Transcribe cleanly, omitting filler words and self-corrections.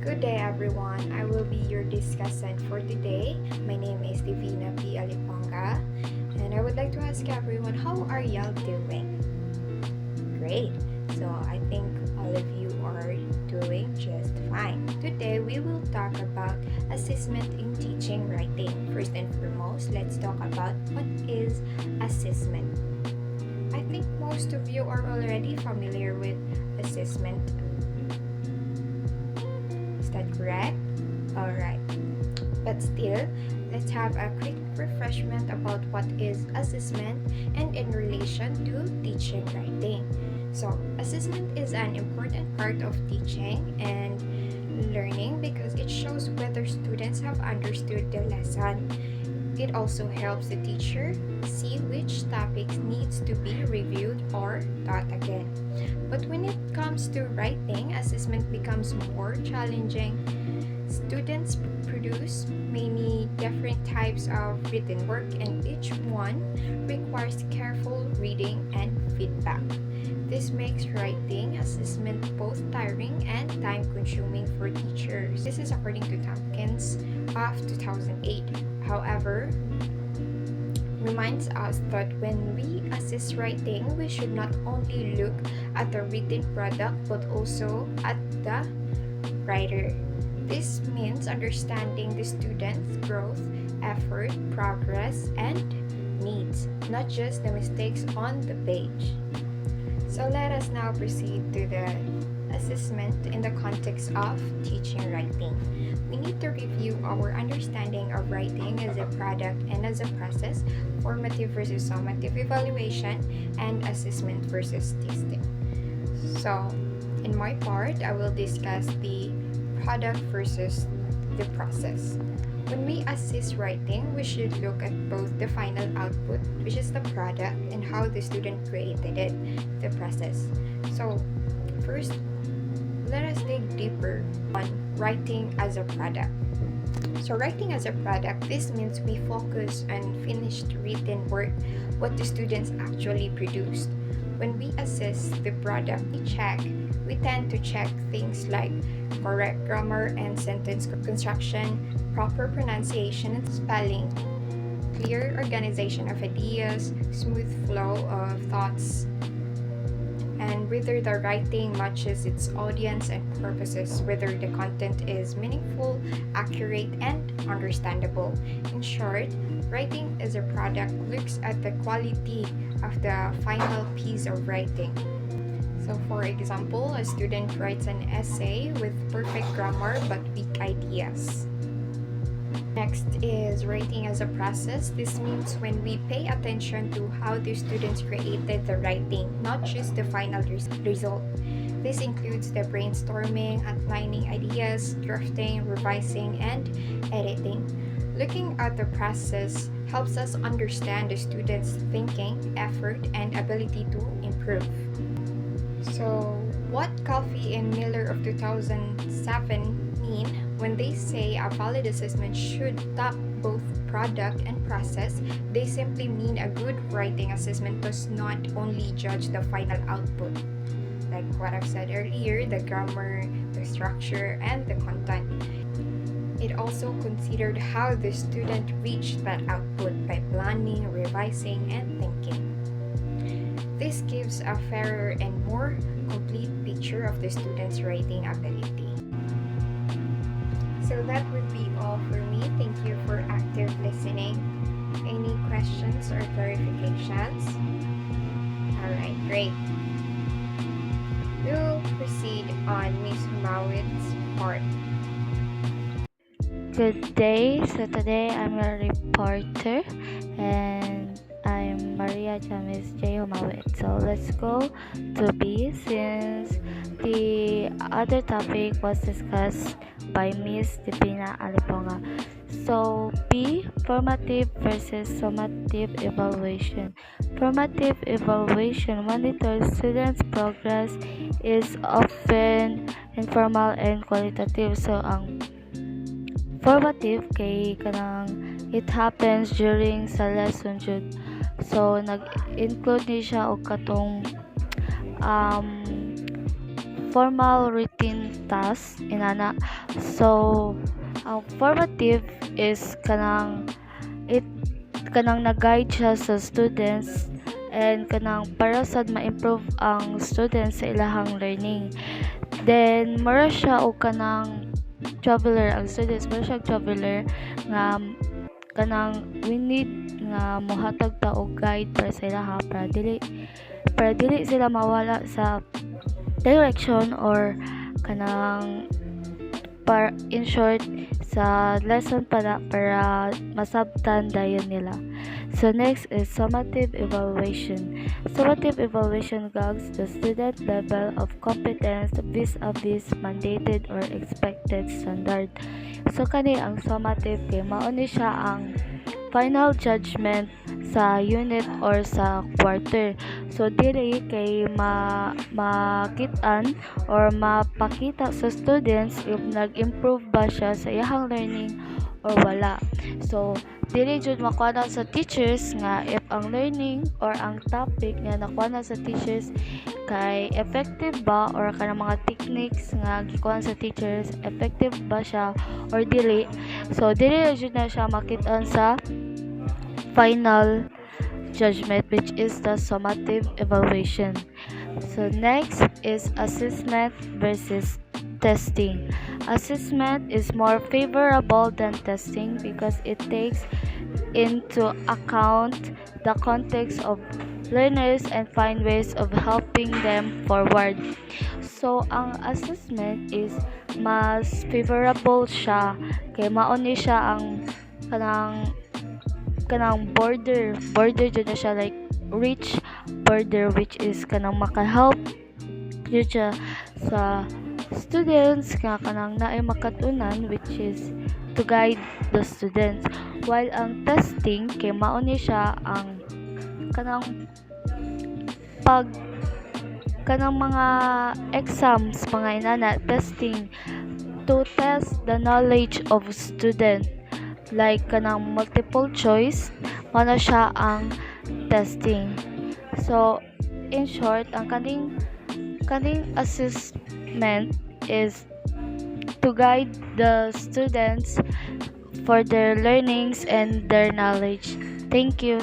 Good day, everyone. I will be your discussant for today. My name is Divina P. Aliponga, and I would like to ask everyone, how are y'all doing? Great. So I think all of you are doing just fine. Today we will talk about assessment in teaching writing. First and foremost, let's talk about what is assessment. I think most of you are already familiar with assessment. Is that correct? Alright. But still, let's have a quick refreshment about what is assessment and in relation to teaching writing. So, assessment is an important part of teaching and learning because it shows whether students have understood the lesson. It also helps the teacher see which topics needs to be reviewed or taught again. But when it comes to writing, assessment becomes more challenging. Students produce many different types of written work, and each one requires careful reading and feedback. This makes writing assessment both tiring and time-consuming for teachers. This is according to Tompkins of 2008. However, reminds us that when we assess writing, we should not only look at the written product but also at the writer. This means understanding the student's growth, effort, progress, and needs, not just the mistakes on the page. So let us now proceed to the assessment in the context of teaching writing. We need to review our understanding of writing as a product and as a process, formative versus summative evaluation, and assessment versus testing. So, in my part, I will discuss the product versus the process. When we assess writing, we should look at both the final output, which is the product, and how the student created it, the process. So, first, let us dig deeper on writing as a product. So, writing as a product, this means we focus on finished written work, what the students actually produced. When we assess the product, we tend to check things like correct grammar and sentence construction, proper pronunciation and spelling, clear organization of ideas, smooth flow of thoughts, and whether the writing matches its audience and purposes, whether the content is meaningful, accurate, and understandable. In short, writing as a product looks at the quality of the final piece of writing. So, for example, a student writes an essay with perfect grammar but weak ideas. Next is writing as a process. This means when we pay attention to how the students created the writing, not just the final result. This includes the brainstorming, outlining ideas, drafting, revising, and editing. Looking at the process helps us understand the students' thinking, effort, and ability to improve. So, what Calfee and Miller of 2007 mean when they say a valid assessment should top both product and process? They simply mean a good writing assessment does not only judge the final output, like what I've said earlier, the grammar, the structure, and the content. It also considered how the student reached that output by planning, revising, and thinking. This gives a fairer and more complete picture of the student's writing ability. So that would be all for me. Thank you for active listening. Any questions or clarifications? Alright, great. We'll proceed on Ms. Mawit's part. Good day. So today I'm a reporter and I'm Maria Jamis J. Humawit. So let's go to B since the other topic was discussed by Miss Divina Aliponga. So B, formative versus summative evaluation. Formative evaluation monitors students' progress, is often informal and qualitative. So ang formative kay kanang it happens during sa lesson jud. So nag-include ni siya og katong formal routine tasks inana. So ang formative is it kanang nag-guide siya sa students and kanang para sad ma-improve ang students sa ilahang learning. Then mura siya og kanang traveler, ang students mura siya traveler nga kanang we need nga mohatag ta og guide para sa ilaha para dili sila mawala sa direction or kanang in short sa lesson para masabtan dayon nila. So next is summative evaluation. Summative evaluation gauges the student level of competence vis-a-vis mandated or expected standard. So kani ang summative kay mao ni siya ang final judgment sa unit or sa quarter. So dili kay makitaan or mapakita sa students if nag-improve ba siya sa iyang learning or wala. So dili jud makuha sa teachers nga if ang learning or ang topic nga nakuha sa teachers kay effective ba or kanang mga techniques nga gikuha sa teachers effective ba siya or dili. So dili jud na siya makitaan sa final judgment, which is the summative evaluation. So next is assessment versus testing. Assessment is more favorable than testing because it takes into account the context of learners and find ways of helping them forward. So ang assessment is mas favorable siya kay mao ni siya ang kanang border jud na siya like reach border, which is kanang maka-help jud siya sa students nga kanang naay makatunan, which is to guide the students, while ang testing kay mao ni siya ang kanang mga exams mga inana testing to test the knowledge of student, like kanang multiple choice mao na siya ang testing. So in short, ang kaning assessment is to guide the students for their learnings and their knowledge. Thank you.